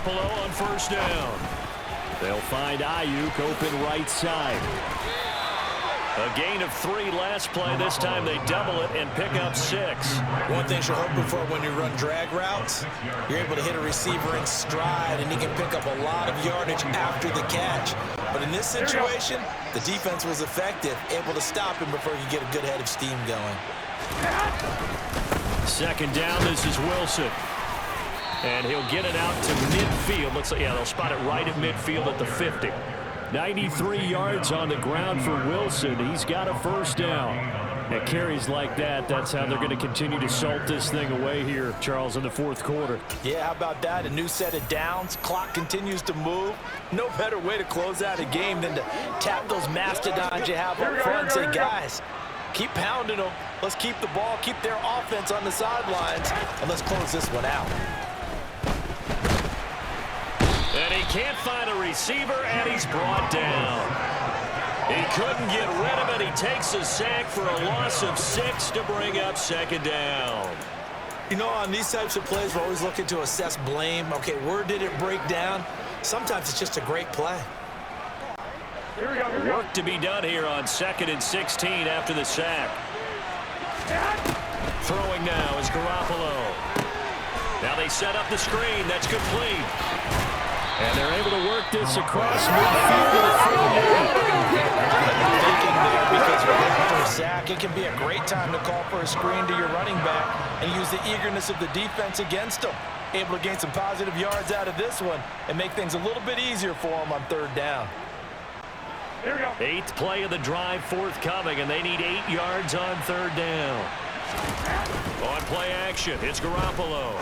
Garoppolo on first down. They'll find Ayuk open right side. A gain of 3 last play. This time they double it and pick up 6. One thing you're hoping for when you run drag routes, you're able to hit a receiver in stride, and he can pick up a lot of yardage after the catch. But in this situation, the defense was effective, able to stop him before he could get a good head of steam going. Second down, this is Wilson. And he'll get it out to midfield. Looks like, yeah, they'll spot it right at midfield at the 50. 93 yards on the ground for Wilson. He's got a first down. At carries like that, that's how they're going to continue to salt this thing away here, Charles, in the fourth quarter. Yeah, how about that? A new set of downs. Clock continues to move. No better way to close out a game than to tap those mastodons you have up front and say, guys, keep pounding them. Let's keep the ball, keep their offense on the sidelines, and let's close this one out. And he can't find a receiver, and he's brought down. He couldn't get rid of it. He takes a sack for a loss of 6 to bring up second down. You know, on these types of plays, we're always looking to assess blame. Okay, where did it break down? Sometimes it's just a great play. Work to be done here on 2nd and 16 after the sack. Throwing now is Garoppolo. Now they set up the screen. That's complete. And they're able to work this across midfield. Thinking there because we're looking for a sack. It can be a great time to call for a screen to your running back and use the eagerness of the defense against them. Able to gain some positive yards out of this one and make things a little bit easier for them on third down. Here we go. 8th play of the drive forthcoming, and they need 8 yards on third down. On play action, it's Garoppolo.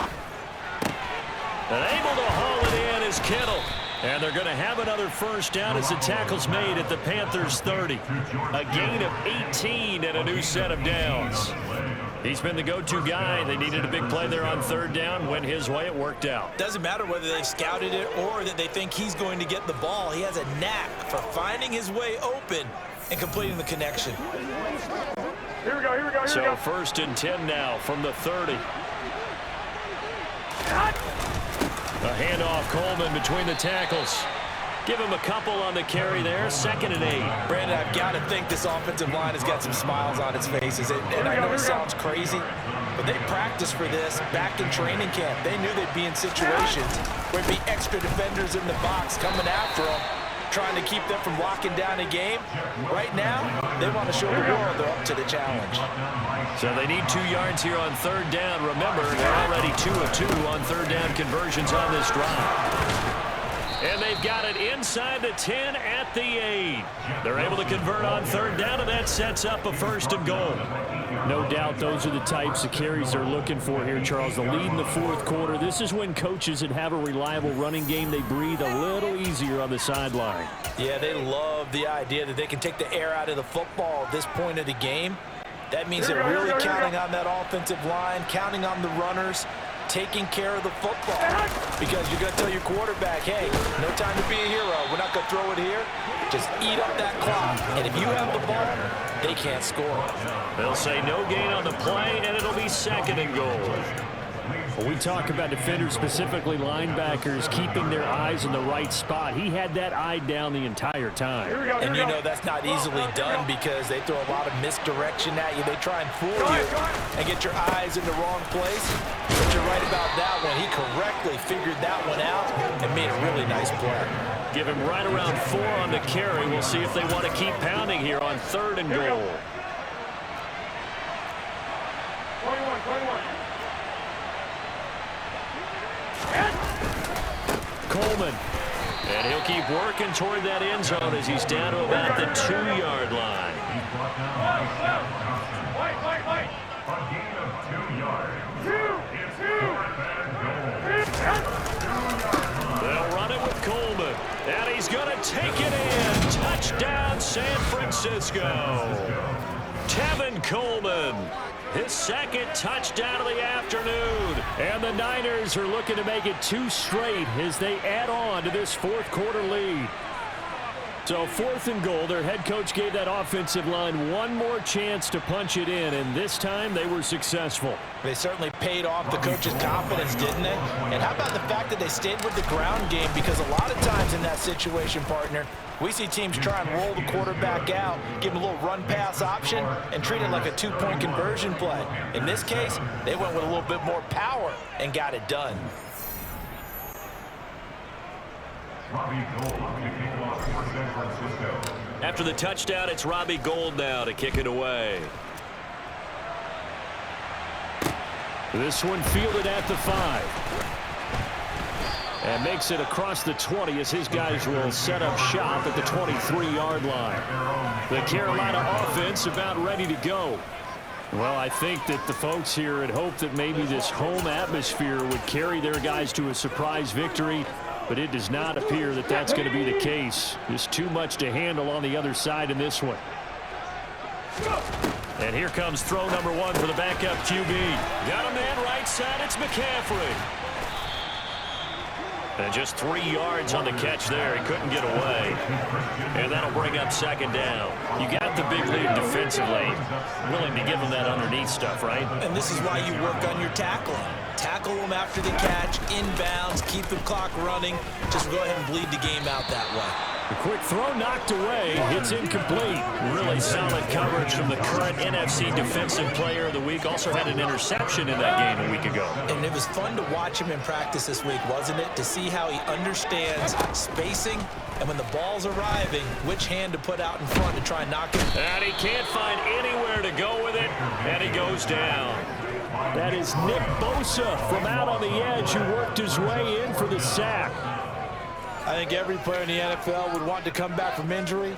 And able to haul it in is Kittle. And they're going to have another first down as the tackle's made at the Panthers' 30. A gain of 18 and a new set of downs. He's been the go-to guy. They needed a big play there on third down. Went his way. It worked out. Doesn't matter whether they scouted it or that they think he's going to get the ball. He has a knack for finding his way open and completing the connection. Here we go. So 1st and 10 now from the 30. A handoff, Coleman between the tackles. Give him a couple on the carry there. 2nd and 8. Brandon, I've got to think this offensive line has got some smiles on its faces. And I know it sounds crazy, but they practiced for this back in training camp. They knew they'd be in situations where there'd be extra defenders in the box coming after them, trying to keep them from locking down a game. Right now, they want to show the world they're up to the challenge. So they need 2 yards here on third down. Remember, they're already 2 of 2 on third down conversions on this drive. And they've got it inside the 10 at the 8. They're able to convert on third down, and that sets up a 1st and goal. No doubt those are the types of carries they're looking for here, Charles. The lead in the fourth quarter. This is when coaches that have a reliable running game, they breathe a little easier on the sideline. Yeah, they love the idea that they can take the air out of the football at this point of the game. That means they're really counting on that offensive line, counting on the runners, taking care of the football. Because you're going to tell your quarterback, hey, no time to be a hero. We're not going to throw it here. Just eat up that clock. And if you have the ball, they can't score. They'll say no gain on the play, and it'll be 2nd and goal. Well, we talk about defenders, specifically linebackers, keeping their eyes in the right spot. He had that eye down the entire time. And you know that's not easily done because they throw a lot of misdirection at you. They try and fool you and get your eyes in the wrong place. But you're right about that one. He correctly figured that one out and made a really nice play. Give him right around 4 on the carry. We'll see if they want to keep pounding here on 3rd and goal. 21. Coleman. And he'll keep working toward that end zone as he's down to about the 2-yard line. Wait. A gain of 2 yards. They'll run it with Coleman. And he's going to take it in. Touchdown, San Francisco. Tevin Coleman. His 2nd touchdown of the afternoon. And the Niners are looking to make it 2 straight as they add on to this fourth quarter lead. So 4th and goal, their head coach gave that offensive line one more chance to punch it in, and this time they were successful. They certainly paid off the coach's confidence, didn't they? And how about the fact that they stayed with the ground game? Because a lot of times in that situation, partner, we see teams try and roll the quarterback out, give him a little run-pass option, and treat it like a two-point conversion play. In this case, they went with a little bit more power and got it done. After the touchdown, it's Robbie Gould now to kick it away. This one fielded at the 5. And makes it across the 20 as his guys will set up shop at the 23-yard line. The Carolina offense about ready to go. Well, I think that the folks here had hoped that maybe this home atmosphere would carry their guys to a surprise victory, but it does not appear that that's going to be the case. Just too much to handle on the other side in this one. And here comes throw number 1 for the backup QB. Got a man right side. It's McCaffrey. And just 3 yards on the catch there. He couldn't get away. And that'll bring up 2nd down. You got the big lead defensively. Willing to give them that underneath stuff, right? And this is why you work on your tackling. Tackle them after the catch, inbounds, keep the clock running. Just go ahead and bleed the game out that way. The quick throw knocked away. It's incomplete. Really solid coverage from the current NFC Defensive Player of the Week. Also had an interception in that game a week ago. And it was fun to watch him in practice this week, wasn't it? To see how he understands spacing and when the ball's arriving, which hand to put out in front to try and knock it. And he can't find anywhere to go with it, and he goes down. That is Nick Bosa from out on the edge who worked his way in for the sack. I think every player in the NFL would want to come back from injury,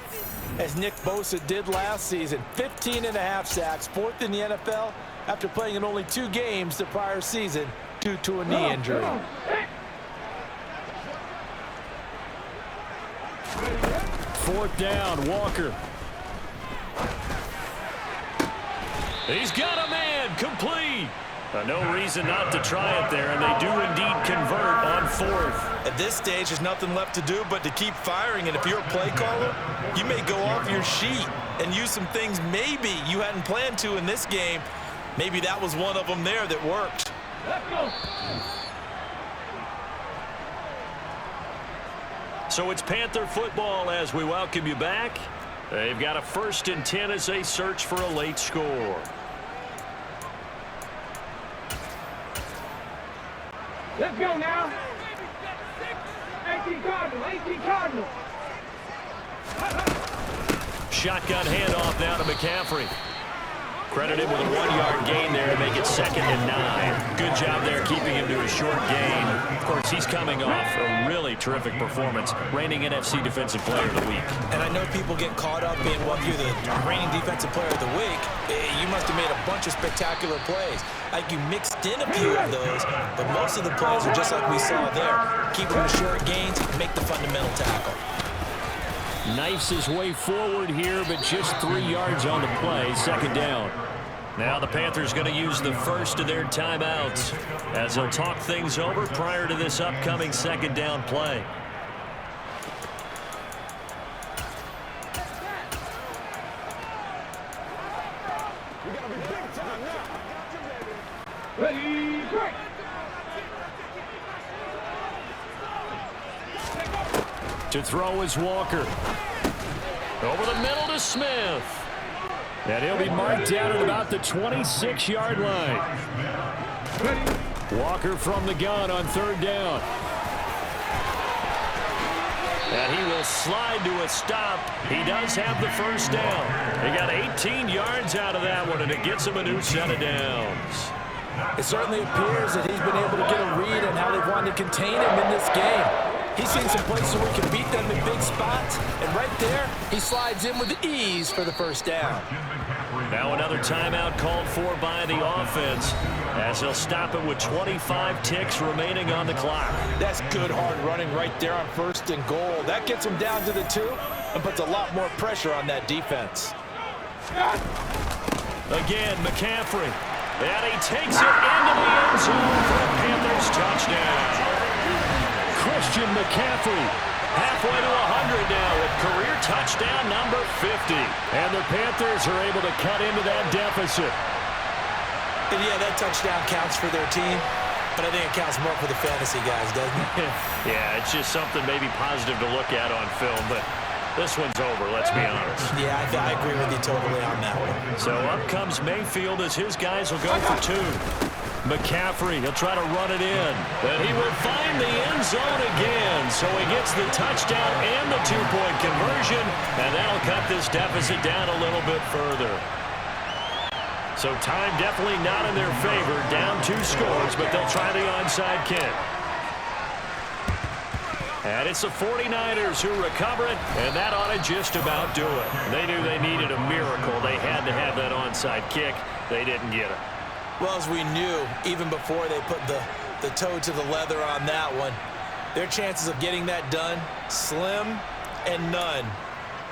as Nick Bosa did last season. 15.5 sacks, 4th in the NFL after playing in only 2 games the prior season due to a knee injury. 4th down, Walker. He's got a man, complete. No reason not to try it there, and they do indeed convert on 4th. At this stage, there's nothing left to do but to keep firing, and if you're a play caller, you may go off your sheet and use some things maybe you hadn't planned to in this game. Maybe that was one of them there that worked. Let's go. So it's Panther football as we welcome you back. They've got a 1st and 10 as they search for a late score. Let's go now. 18 Cardinal, 18 Cardinal. Shotgun handoff now to McCaffrey. Credited with a 1-yard gain there to make it 2nd and 9. Good job there keeping him to a short gain. Of course, he's coming off a really terrific performance. Reigning NFC Defensive Player of the Week. And I know people get caught up in, well, you're the reigning Defensive Player of the Week. You must have made a bunch of spectacular plays. Like you mixed in a few of those, but most of the plays are just like we saw there. Keep them short gains, make the fundamental tackle. Knifes his way forward here, but just 3 yards on the play. 2nd down. Now the Panthers going to use the first of their timeouts as they'll talk things over prior to this upcoming 2nd down play. Ready, break. To throw is Walker. Over the middle to Smith. And he'll be marked down at about the 26-yard line. Walker from the gun on 3rd down. And he will slide to a stop. He does have the 1st down. He got 18 yards out of that one, and it gets him a new set of downs. It certainly appears that he's been able to get a read on how they've wanted to contain him in this game. He's seen some places where he can beat them in big spots, and right there, he slides in with ease for the 1st down. Now another timeout called for by the offense as he'll stop it with 25 ticks remaining on the clock. That's good hard running right there on 1st and goal. That gets him down to the 2 and puts a lot more pressure on that defense. Again, McCaffrey. And he takes it into the end zone for the Panthers touchdown. Christian McCaffrey Halfway to 100 now with career touchdown number 50. And the Panthers are able to cut into that deficit. And yeah, that touchdown counts for their team, but I think it counts more for the fantasy guys, doesn't it? Yeah, it's just something maybe positive to look at on film, but this one's over, let's be honest. Yeah, I agree with you totally on that one. So up comes Mayfield as his guys will go for 2. McCaffrey, he'll try to run it in. But he will find the end zone again. So he gets the touchdown and the 2-point conversion, and that'll cut this deficit down a little bit further. So time definitely not in their favor. Down 2 scores, but they'll try the onside kick. And it's the 49ers who recover it, and that ought to just about do it. They knew they needed a miracle. They had to have that onside kick. They didn't get it. Well, as we knew, even before they put the toe to the leather on that one, their chances of getting that done, slim and none.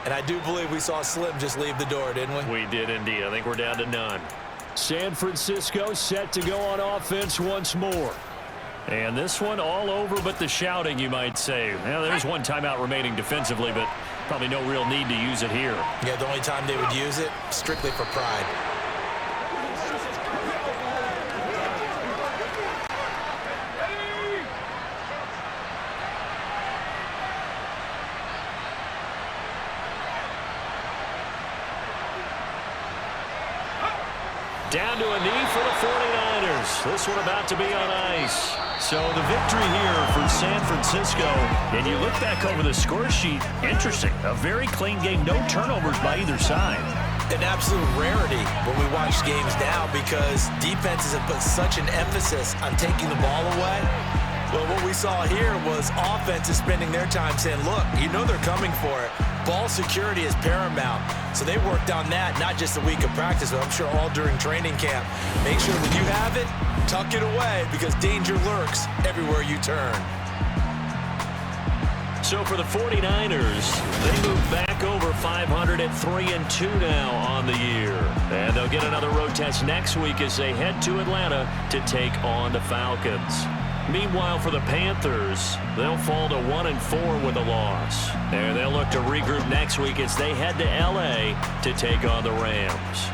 And I do believe we saw Slim just leave the door, didn't we? We did indeed. I think we're down to none. San Francisco set to go on offense once more. And this one all over but the shouting, you might say. Well, there's one timeout remaining defensively, but probably no real need to use it here. Yeah, the only time they would use it, strictly for pride. Down to a knee for the 49ers. This one about to be on ice. So the victory here for San Francisco. And you look back over the score sheet, interesting. A very clean game, no turnovers by either side. An absolute rarity when we watch games now because defenses have put such an emphasis on taking the ball away. Well, what we saw here was offenses spending their time saying, look, you know they're coming for it. Ball security is paramount. So they worked on that, not just a week of practice, but I'm sure all during training camp. Make sure when you have it, tuck it away because danger lurks everywhere you turn. So for the 49ers, they move back over 500 at 3-2 now on the year. And they'll get another road test next week as they head to Atlanta to take on the Falcons. Meanwhile, for the Panthers, they'll fall to 1-4 with a loss. And they'll look to regroup next week as they head to L.A. to take on the Rams.